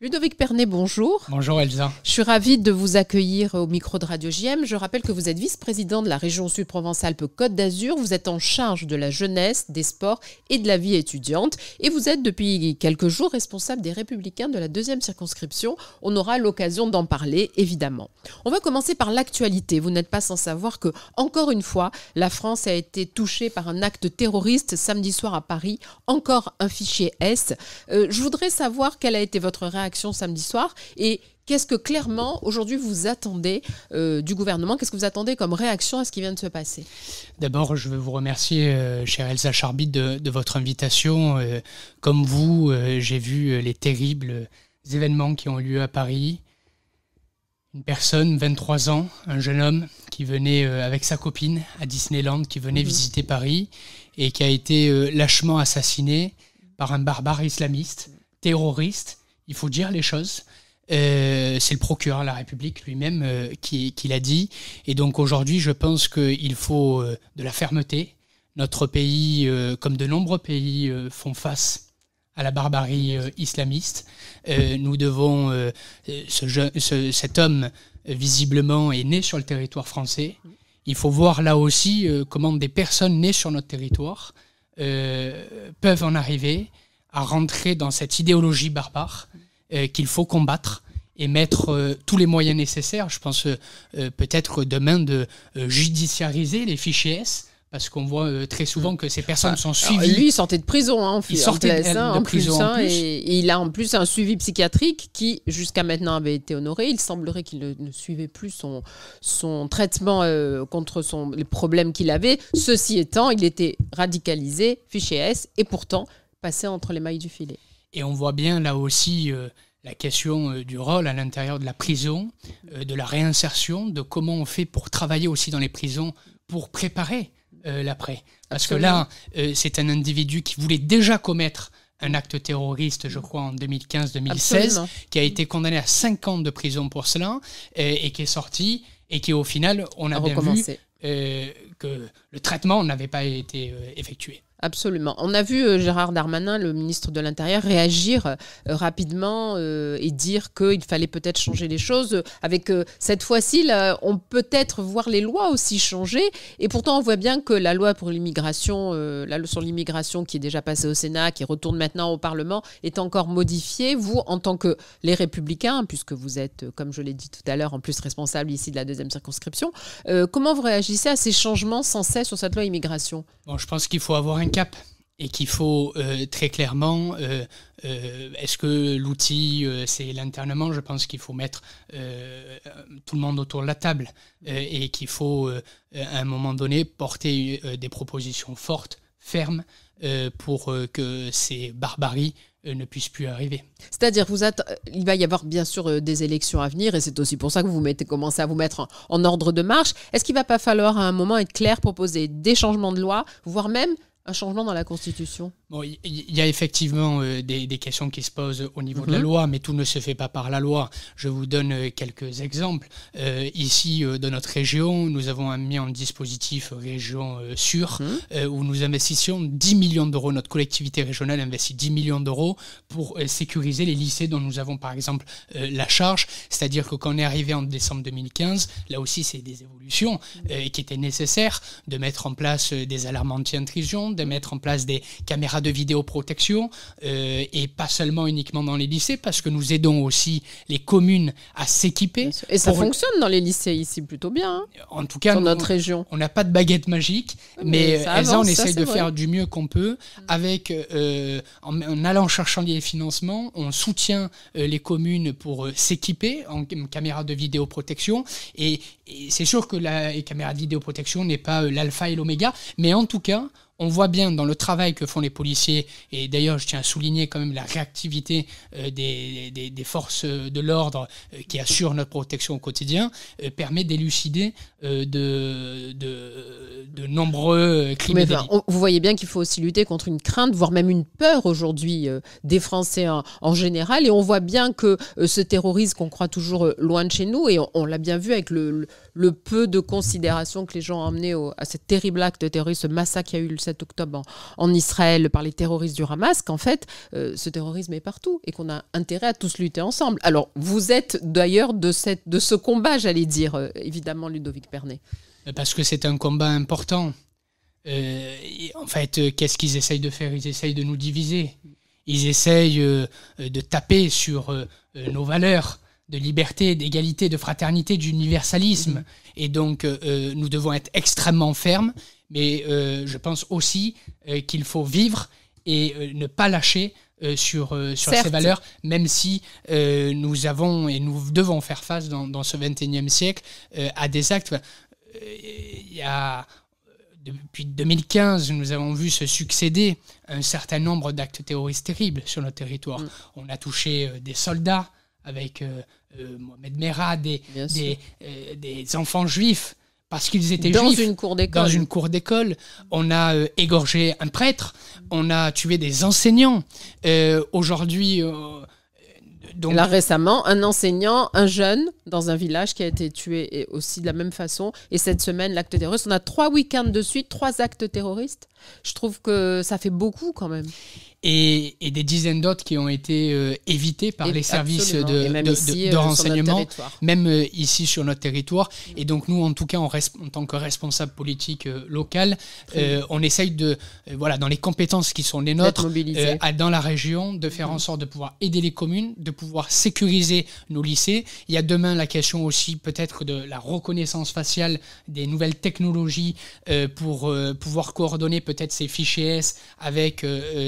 Ludovic Pernet, bonjour. Bonjour Elsa. Je suis ravie de vous accueillir au micro de Radio JM. Je rappelle que vous êtes vice-président de la région Sud-Provence-Alpes-Côte d'Azur. Vous êtes en charge de la jeunesse, des sports et de la vie étudiante. Et vous êtes depuis quelques jours responsable des Républicains de la 2e circonscription. On aura l'occasion d'en parler, évidemment. On va commencer par l'actualité. Vous n'êtes pas sans savoir que, encore une fois, la France a été touchée par un acte terroriste samedi soir à Paris. Encore un fichier S. Je voudrais savoir quelle a été votre réaction samedi soir et qu'est-ce que clairement aujourd'hui vous attendez du gouvernement? Qu'est-ce que vous attendez comme réaction à ce qui vient de se passer? D'abord, je veux vous remercier, chère Elsa Charbit, de votre invitation. Comme vous, j'ai vu les terribles événements qui ont eu lieu à Paris. Une personne, 23 ans, un jeune homme qui venait avec sa copine à Disneyland, qui venait visiter Paris et qui a été lâchement assassiné par un barbare islamiste, terroriste. Il faut dire les choses. C'est le procureur de la République lui-même qui l'a dit. Et donc aujourd'hui, je pense qu'il faut de la fermeté. Notre pays, comme de nombreux pays, font face à la barbarie islamiste. Nous devons... cet homme, visiblement, est né sur le territoire français. Il faut voir là aussi comment des personnes nées sur notre territoire peuvent en arriver à rentrer dans cette idéologie barbare qu'il faut combattre et mettre tous les moyens nécessaires. Je pense peut-être demain de judiciariser les fichiers S, parce qu'on voit très souvent que ces personnes sont suivies. Alors, lui, il sortait de prison. Il sortait de prison en plus. Et il a en plus un suivi psychiatrique qui, jusqu'à maintenant, avait été honoré. Il semblerait qu'il ne suivait plus son traitement contre les problèmes qu'il avait. Ceci étant, il était radicalisé, fichier S, et pourtant passé entre les mailles du filet. Et on voit bien là aussi la question du rôle à l'intérieur de la prison, de la réinsertion, de comment on fait pour travailler aussi dans les prisons pour préparer l'après. Parce Absolument. que là, c'est un individu qui voulait déjà commettre un acte terroriste, je crois, en 2015-2016, Absolument. qui a été condamné à 5 ans de prison pour cela, et qui est sorti, et qui au final, on a bien vu que le traitement n'avait pas été effectué. Absolument. On a vu Gérard Darmanin, le ministre de l'Intérieur, réagir rapidement et dire qu'il fallait peut-être changer les choses. Avec cette fois-ci, là, on peut peut-être voir les lois aussi changer. Et pourtant, on voit bien que la loi pour l'immigration, la loi sur l'immigration qui est déjà passée au Sénat, qui retourne maintenant au Parlement, est encore modifiée. Vous, en tant que les Républicains, puisque vous êtes, comme je l'ai dit tout à l'heure, en plus responsable ici de la 2e circonscription, comment vous réagissez à ces changements sans cesse sur cette loi immigration? Bon, je pense qu'il faut avoir un cap et qu'il faut très clairement, est-ce que l'outil c'est l'internement? Je pense qu'il faut mettre tout le monde autour de la table et qu'il faut à un moment donné porter des propositions fortes, fermes, pour que ces barbaries ne puissent plus arriver. C'est-à-dire, il va y avoir bien sûr des élections à venir et c'est aussi pour ça que vous commencez à vous mettre en ordre de marche. Est-ce qu'il ne va pas falloir à un moment être clair, proposer des changements de loi, voire même un changement dans la Constitution? Bon, il y a effectivement des questions qui se posent au niveau de la loi, mais tout ne se fait pas par la loi. Je vous donne quelques exemples. Ici, dans notre région, nous avons mis en dispositif Région Sûre, où nous investissions 10 millions d'euros. Notre collectivité régionale investit 10 millions d'euros pour sécuriser les lycées dont nous avons par exemple la charge. C'est-à-dire que quand on est arrivé en décembre 2015, là aussi c'est des évolutions qui étaient nécessaires, de mettre en place des alarmes anti-intrusion, de mettre en place des caméras de vidéoprotection et pas seulement uniquement dans les lycées, parce que nous aidons aussi les communes à s'équiper. Et ça fonctionne dans les lycés ici plutôt bien, hein, en tout cas, sur notre région. On n'a pas de baguette magique, mais Elsa, on essaye de vrai. faire du mieux qu'on peut avec, en allant chercher les financements, on soutient les communes pour s'équiper en caméras de vidéoprotection et c'est sûr que les caméras de vidéoprotection n'est pas l'alpha et l'oméga, mais en tout cas, on voit bien dans le travail que font les policiers, et d'ailleurs je tiens à souligner quand même la réactivité des forces de l'ordre qui assurent notre protection au quotidien, permet d'élucider de nombreux crimes et délits. Vous voyez bien qu'il faut aussi lutter contre une crainte, voire même une peur aujourd'hui des Français en général, et on voit bien que ce terrorisme qu'on croit toujours loin de chez nous, et on l'a bien vu avec le peu de considération que les gens ont amené à ce terrible acte terroriste, ce massacre qu'il y a eu le 7 octobre en Israël par les terroristes du Hamas, qu'en fait, ce terrorisme est partout et qu'on a intérêt à tous lutter ensemble. Alors, vous êtes d'ailleurs de ce combat, j'allais dire, évidemment, Ludovic Pernet. Parce que c'est un combat important. En fait, qu'est-ce qu'ils essayent de faire? Ils essayent de nous diviser. Ils essayent de taper sur nos valeurs de liberté, d'égalité, de fraternité, d'universalisme. Et donc, nous devons être extrêmement fermes, mais je pense aussi qu'il faut vivre et ne pas lâcher sur ces valeurs, même si nous avons et nous devons faire face dans ce 21e siècle à des actes. Depuis 2015, nous avons vu se succéder un certain nombre d'actes terroristes terribles sur notre territoire. On a touché des soldats avec Mohamed Merah, des enfants juifs, parce qu'ils étaient juifs. Dans une cour d'école. On a égorgé un prêtre, on a tué des enseignants. Aujourd'hui... Donc... Là, récemment, un enseignant, un jeune, dans un village qui a été tué et aussi de la même façon. Et cette semaine, l'acte terroriste. On a 3 week-ends de suite, 3 actes terroristes. Je trouve que ça fait beaucoup quand même. Et des dizaines d'autres qui ont été évités par les services de renseignement, même ici sur notre territoire. Et donc nous, en tout cas, en tant que responsable politique local, on essaye dans les compétences qui sont les nôtres, dans la région, de faire en sorte de pouvoir aider les communes, de pouvoir sécuriser nos lycées. Il y a demain la question aussi peut-être de la reconnaissance faciale, des nouvelles technologies pour pouvoir coordonner peut-être ces fichiers S avec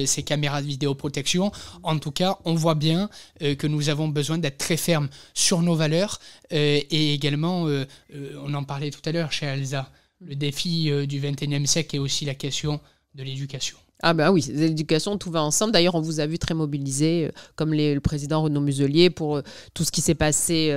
ces caméras de vidéoprotection. En tout cas, on voit bien que nous avons besoin d'être très fermes sur nos valeurs et également, on en parlait tout à l'heure chez Elsa, le défi du 21e siècle est aussi la question de l'éducation. Ah ben oui, l'éducation, tout va ensemble. D'ailleurs, on vous a vu très mobilisé, comme le président Renaud Muselier, pour tout ce qui s'est passé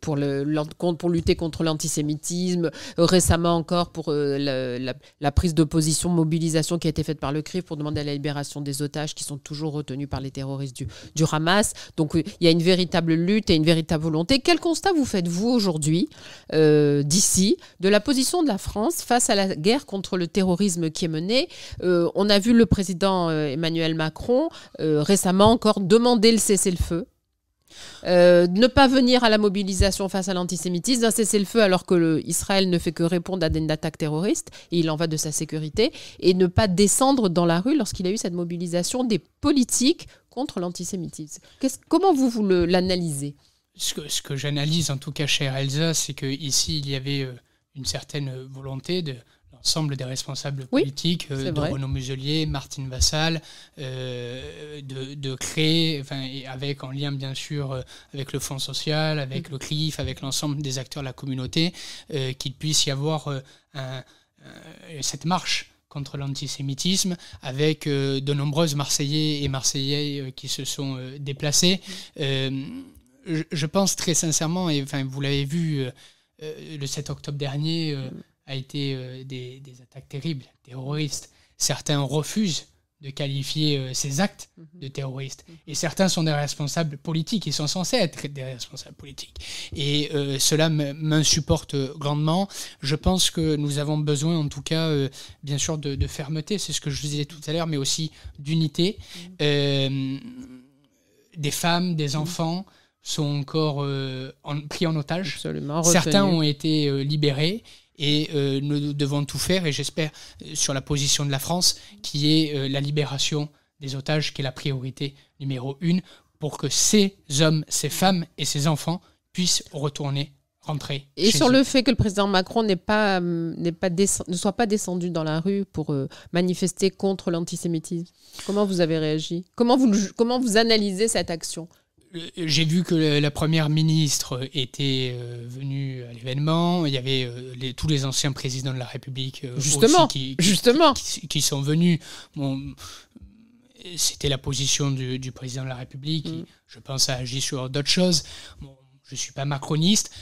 pour lutter contre l'antisémitisme. Récemment encore, pour la prise de position, mobilisation qui a été faite par le CRIF pour demander la libération des otages qui sont toujours retenus par les terroristes du Hamas. Donc, il y a une véritable lutte et une véritable volonté. Quel constat vous faites-vous aujourd'hui, d'ici, de la position de la France face à la guerre contre le terrorisme qui est menée? On a vu le président Emmanuel Macron récemment encore demander le cessez-le-feu. Ne pas venir à la mobilisation face à l'antisémitisme, un cessez-le-feu alors que Israël ne fait que répondre à des attaques terroristes, et il en va de sa sécurité, et ne pas descendre dans la rue lorsqu'il y a eu cette mobilisation des politiques contre l'antisémitisme. Comment vous l'analysez? Ce que j'analyse, en tout cas chez Elsa, c'est qu'ici, il y avait une certaine volonté de l'ensemble des responsables politiques, de Renaud Muselier, Martine Vassal, de créer, en lien bien sûr avec le Fonds social, avec le CRIF, avec l'ensemble des acteurs de la communauté, qu'il puisse y avoir cette marche contre l'antisémitisme, avec de nombreuses Marseillais et Marseillais qui se sont déplacés. Je pense très sincèrement, et vous l'avez vu le 7 octobre dernier, a été des attaques terribles, terroristes. Certains refusent de qualifier ces actes de terroristes. Et certains sont des responsables politiques, ils sont censés être des responsables politiques. Et cela m'insupporte grandement. Je pense que nous avons besoin, en tout cas, bien sûr, de fermeté, c'est ce que je vous disais tout à l'heure, mais aussi d'unité. Des femmes, des enfants sont encore pris en otage. Absolument, certains ont été libérés. Et nous devons tout faire, et j'espère, sur la position de la France, qui est la libération des otages, qui est la priorité numéro 1, pour que ces hommes, ces femmes et ces enfants puissent rentrer. Et sur le fait que le président Macron ne soit pas descendu dans la rue pour manifester contre l'antisémitisme, comment vous avez réagi? Comment vous analysez cette action? J'ai vu que la première ministre était venue à l'événement. Il y avait tous les anciens présidents de la République qui sont venus. Bon, c'était la position du président de la République. Je pense à agir sur d'autres choses. Bon, je ne suis pas macroniste.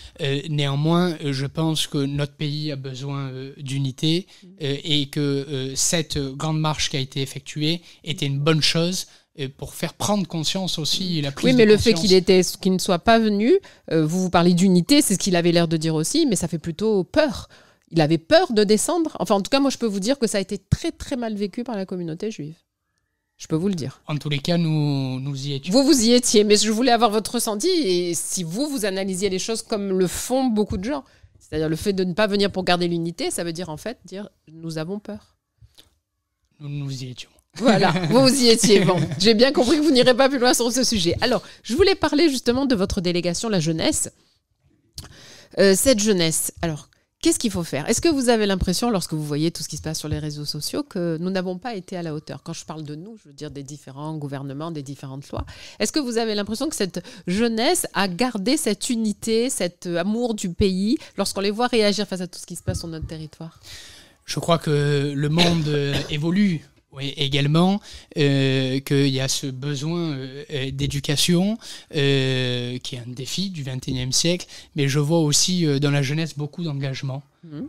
Néanmoins, je pense que notre pays a besoin d'unité et que cette grande marche qui a été effectuée était une bonne chose. Pour faire prendre conscience aussi la prise de conscience. Oui, mais le fait qu'il ne soit pas venu, vous parlez d'unité, c'est ce qu'il avait l'air de dire aussi, mais ça fait plutôt peur. il avait peur de descendre. Enfin, en tout cas, moi, je peux vous dire que ça a été très, très mal vécu par la communauté juive. Je peux vous le dire. En tous les cas, nous y étions. Vous y étiez, mais je voulais avoir votre ressenti et si vous analysiez les choses comme le font beaucoup de gens. C'est-à-dire le fait de ne pas venir pour garder l'unité, ça veut dire en fait dire nous avons peur. Nous y étions. Voilà, vous y étiez. Bon, j'ai bien compris que vous n'irez pas plus loin sur ce sujet. Alors, je voulais parler justement de votre délégation, la jeunesse. Cette jeunesse, alors, qu'est-ce qu'il faut faire? Est-ce que vous avez l'impression, lorsque vous voyez tout ce qui se passe sur les réseaux sociaux, que nous n'avons pas été à la hauteur? Quand je parle de nous, je veux dire des différents gouvernements, des différentes lois. Est-ce que vous avez l'impression que cette jeunesse a gardé cette unité, cet amour du pays, lorsqu'on les voit réagir face à tout ce qui se passe sur notre territoire? Je crois que le monde évolue. Oui, également, qu'il y a ce besoin d'éducation qui est un défi du XXIe siècle, mais je vois aussi dans la jeunesse beaucoup d'engagement.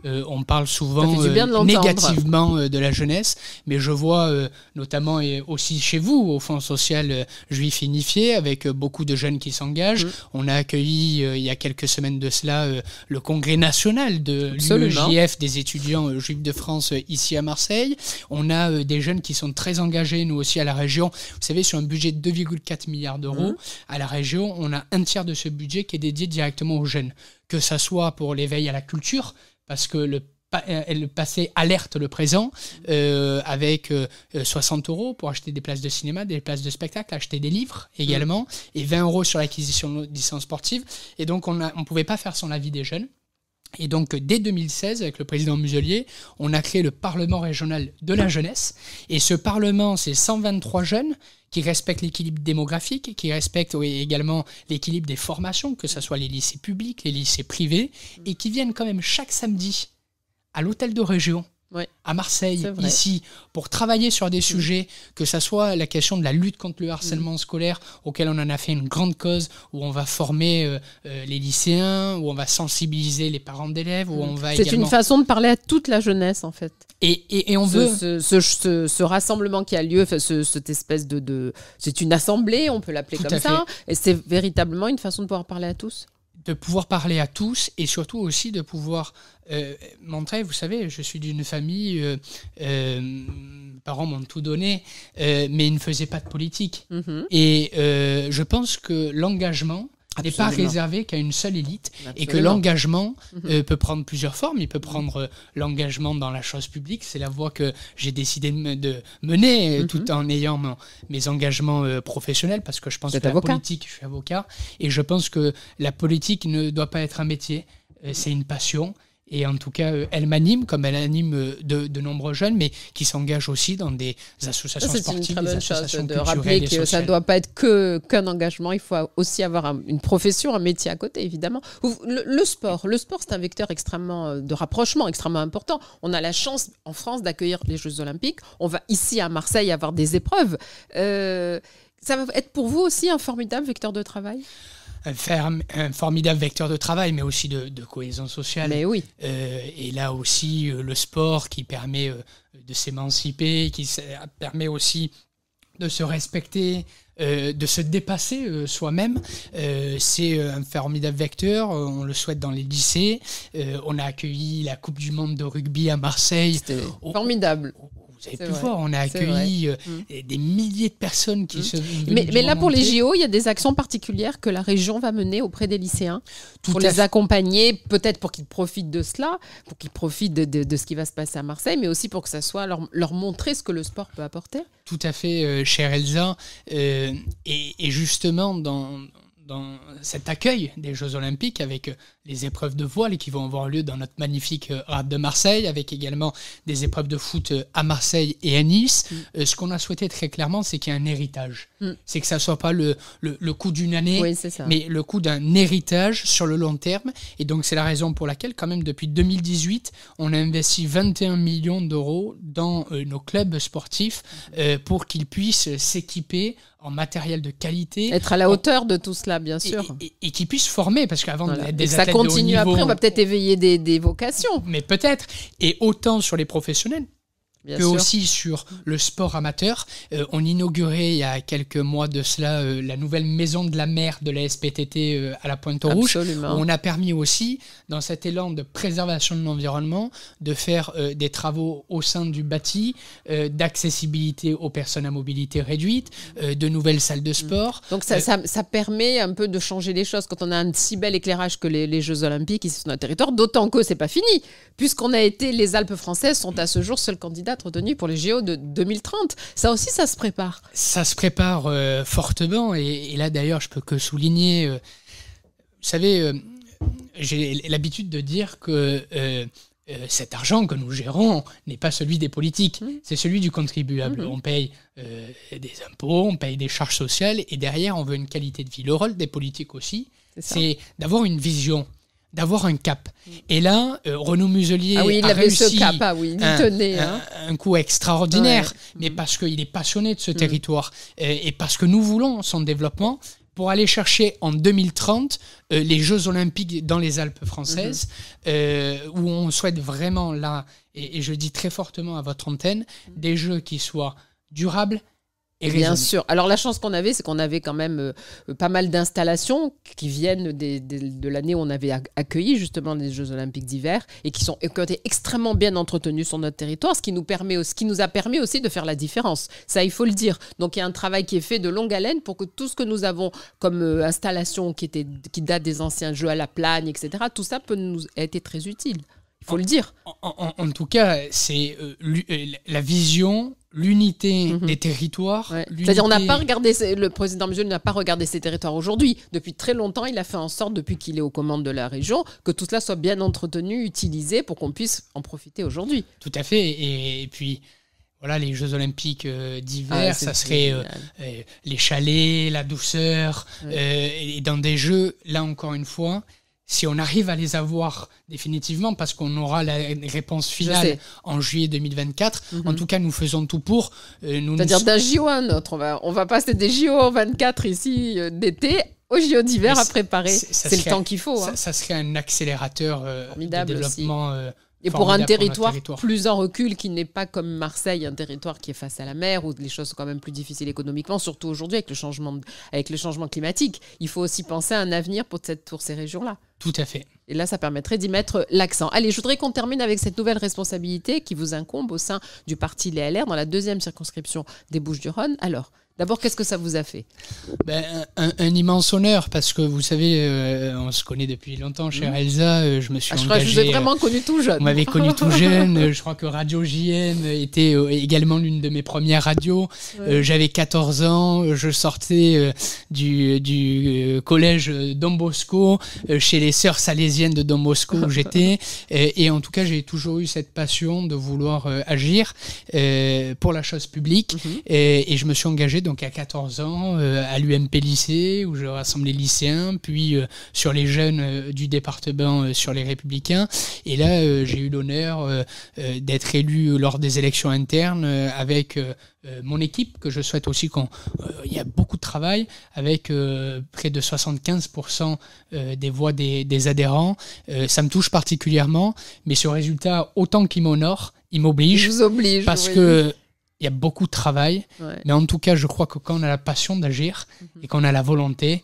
On parle souvent négativement de la jeunesse, mais je vois notamment et aussi chez vous, au Fonds social juif unifié, avec beaucoup de jeunes qui s'engagent. On a accueilli il y a quelques semaines de cela le congrès national de l'UEJF des étudiants juifs de France ici à Marseille. On a des jeunes qui sont très engagés, nous aussi à la région. Vous savez, sur un budget de 2,4 milliards d'euros, à la région, on a un tiers de ce budget qui est dédié directement aux jeunes. Que ça soit pour l'éveil à la culture, parce que le passé alerte le présent, avec 60 € pour acheter des places de cinéma, des places de spectacle, acheter des livres également, et 20 € sur l'acquisition de licences sportives. Et donc, on ne pouvait pas faire sans l'avis des jeunes. Et donc, dès 2016, avec le président Muselier, on a créé le Parlement régional de la jeunesse. Et ce Parlement, c'est 123 jeunes qui respectent l'équilibre démographique, qui respectent également l'équilibre des formations, que ce soit les lycées publics, les lycées privés, et qui viennent quand même chaque samedi à l'hôtel de région, à Marseille, ici, pour travailler sur des sujets, que ce soit la question de la lutte contre le harcèlement scolaire, auquel on en a fait une grande cause, où on va former les lycéens, où on va sensibiliser les parents d'élèves, où on va C'est une façon de parler à toute la jeunesse, en fait. Et on veut... Ce rassemblement qui a lieu, cette espèce de... C'est une assemblée, on peut l'appeler comme ça, et c'est véritablement une façon de pouvoir parler à tous. De pouvoir parler à tous et surtout aussi de pouvoir montrer, vous savez, je suis d'une famille, mes parents m'ont tout donné, mais ils ne faisaient pas de politique. Et je pense que l'engagement n'est pas réservé qu'à une seule élite. Et que l'engagement peut prendre plusieurs formes. Il peut prendre l'engagement dans la chose publique. C'est la voie que j'ai décidé de mener tout en ayant mes engagements professionnels, parce que je pense que la politique, je suis avocat, et je pense que la politique ne doit pas être un métier, c'est une passion. Et en tout cas, elle m'anime, comme elle anime de nombreux jeunes, mais qui s'engagent aussi dans des associations sportives, des associations culturelles et sociales. C'est une très bonne chose de rappeler que ça ne doit pas être qu'un engagement, il faut aussi avoir une profession, un métier à côté, évidemment. Le sport, c'est un vecteur extrêmement de rapprochement, extrêmement important. On a la chance, en France, d'accueillir les Jeux Olympiques. On va ici, à Marseille, avoir des épreuves. Ça va être pour vous aussi un formidable vecteur de travail ? Un formidable vecteur de travail, mais aussi de cohésion sociale. Mais oui. Et là aussi, le sport qui permet de s'émanciper, qui permet aussi de se respecter, de se dépasser soi-même. C'est un formidable vecteur, on le souhaite dans les lycées. On a accueilli la Coupe du Monde de rugby à Marseille. C'était formidable. Vous avez pu voir, on a accueilli des milliers de personnes qui se... Mais là, pour les JO, il y a des actions particulières que la région va mener auprès des lycéens pour les accompagner, peut-être pour qu'ils profitent de cela, pour qu'ils profitent de ce qui va se passer à Marseille, mais aussi pour que ça soit leur montrer ce que le sport peut apporter. Tout à fait, chère Elsa. Et justement, dans cet accueil des Jeux Olympiques, avec les épreuves de voile qui vont avoir lieu dans notre magnifique rade de Marseille, avec également des épreuves de foot à Marseille et à Nice. Ce qu'on a souhaité très clairement, c'est qu'il y ait un héritage. C'est que ça ne soit pas le coup d'une année, mais le coup d'un héritage sur le long terme. Et donc, c'est la raison pour laquelle, quand même, depuis 2018, on a investi 21 millions d'euros dans nos clubs sportifs pour qu'ils puissent s'équiper en matériel de qualité. Être à la hauteur de tout cela, bien sûr. Et qu'ils puissent former, parce qu'avant d'être des athlètes de haut niveau... Ça continue après, on va peut-être éveiller des vocations. Mais peut-être. Et autant sur les professionnels, Bien que sûr. aussi sur le sport amateur. On inaugurait il y a quelques mois de cela la nouvelle maison de la mer de la SPTT à la Pointe-aux-Rouges. Absolument. Où on a permis aussi, dans cet élan de préservation de l'environnement, de faire des travaux au sein du bâti, d'accessibilité aux personnes à mobilité réduite, de nouvelles salles de sport. Donc ça permet un peu de changer les choses quand on a un si bel éclairage que les Jeux Olympiques ici sur notre territoire, d'autant que c'est pas fini, puisqu'on a été, les Alpes françaises sont à ce jour seule candidate retenue pour les JO de 2030. Ça aussi, ça se prépare. Ça se prépare fortement, et là d'ailleurs je peux que souligner, vous savez, j'ai l'habitude de dire que cet argent que nous gérons n'est pas celui des politiques, c'est celui du contribuable. On paye des impôts, on paye des charges sociales, et derrière on veut une qualité de vie. Le rôle des politiques aussi, c'est d'avoir une vision, d'avoir un cap. Et là, Renaud Muselier il a avait réussi ce cap, il tenait. un coup extraordinaire, mais parce qu'il est passionné de ce territoire, et parce que nous voulons son développement pour aller chercher en 2030 les Jeux Olympiques dans les Alpes françaises, où on souhaite vraiment, là, et je dis très fortement à votre antenne, des Jeux qui soient durables, Bien sûr. Alors la chance qu'on avait, c'est qu'on avait quand même pas mal d'installations qui viennent de l'année où on avait accueilli justement les Jeux Olympiques d'hiver et qui ont été extrêmement bien entretenues sur notre territoire, ce qui nous a permis aussi de faire la différence. Ça, il faut le dire. Donc il y a un travail qui est fait de longue haleine pour que tout ce que nous avons comme installation qui date des anciens Jeux à la Plagne, etc., tout ça a été très utile. Il faut le dire. En tout cas, c'est la vision, l'unité des territoires. Ouais. C'est-à-dire, le président Muselier n'a pas regardé ces territoires aujourd'hui. Depuis très longtemps, il a fait en sorte, depuis qu'il est aux commandes de la région, que tout cela soit bien entretenu, utilisé, pour qu'on puisse en profiter aujourd'hui. Tout à fait. Et puis, voilà, les Jeux Olympiques d'hiver, ça serait les chalets, la douceur, et dans des jeux, là encore une fois, si on arrive à les avoir définitivement, parce qu'on aura la réponse finale en juillet 2024, en tout cas, nous faisons tout pour. C'est-à-dire d'un JO à un autre. On va passer des JO 24 ici d'été aux JO d'hiver à préparer. C'est le temps qu'il faut. Ça serait un accélérateur de développement. Et pour un territoire plus en recul, qui n'est pas comme Marseille, un territoire qui est face à la mer, où les choses sont quand même plus difficiles économiquement, surtout aujourd'hui avec le changement climatique. Il faut aussi penser à un avenir pour ces régions-là. Tout à fait. Et là, ça permettrait d'y mettre l'accent. Allez, je voudrais qu'on termine avec cette nouvelle responsabilité qui vous incombe au sein du parti Les LR dans la 2e circonscription des Bouches-du-Rhône. Alors, d'abord, qu'est-ce que ça vous a fait ? Un immense honneur, parce que vous savez, on se connaît depuis longtemps, chère Elsa. Je me suis engagé. Je vous ai vraiment connu tout jeune. Vous m'avez connu tout jeune. Je crois que Radio JM était également l'une de mes premières radios. J'avais 14 ans. Je sortais du collège Don Bosco, chez les sœurs salésiennes de Don Bosco où j'étais. Et en tout cas, j'ai toujours eu cette passion de vouloir agir pour la chose publique. Et je me suis engagé donc à 14 ans à l'UMP lycée, où je rassemblais lycéens, puis sur les jeunes du département, sur les Républicains. Et là, j'ai eu l'honneur d'être élu lors des élections internes avec mon équipe, que je souhaite aussi il y a beaucoup de travail, avec près de 75% des voix des adhérents. Ça me touche particulièrement, mais ce résultat, autant qu'il m'honore, il m'oblige. Je vous oblige. Parce que il y a beaucoup de travail, mais en tout cas, je crois que quand on a la passion d'agir et qu'on a la volonté,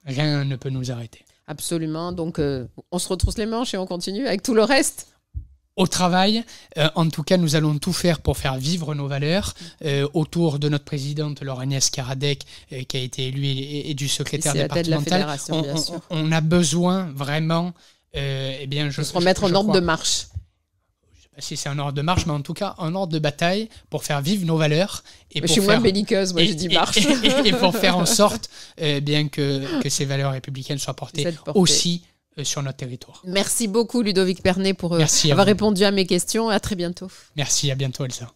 rien ne peut nous arrêter. Absolument. Donc, on se retrousse les manches et on continue avec tout le reste. Au travail, en tout cas, nous allons tout faire pour faire vivre nos valeurs autour de notre présidente Laure Agnès Karadec, qui a été élue et du secrétaire départemental. On a besoin vraiment de se remettre en ordre de marche. Si c'est un ordre de marche, mais en tout cas un ordre de bataille pour faire vivre nos valeurs. Je suis moins belliqueuse, moi je dis marche. Et pour faire en sorte bien que ces valeurs républicaines soient portées aussi sur notre territoire. Merci beaucoup Ludovic Pernet pour avoir répondu à mes questions. À très bientôt. Merci, à bientôt Elsa.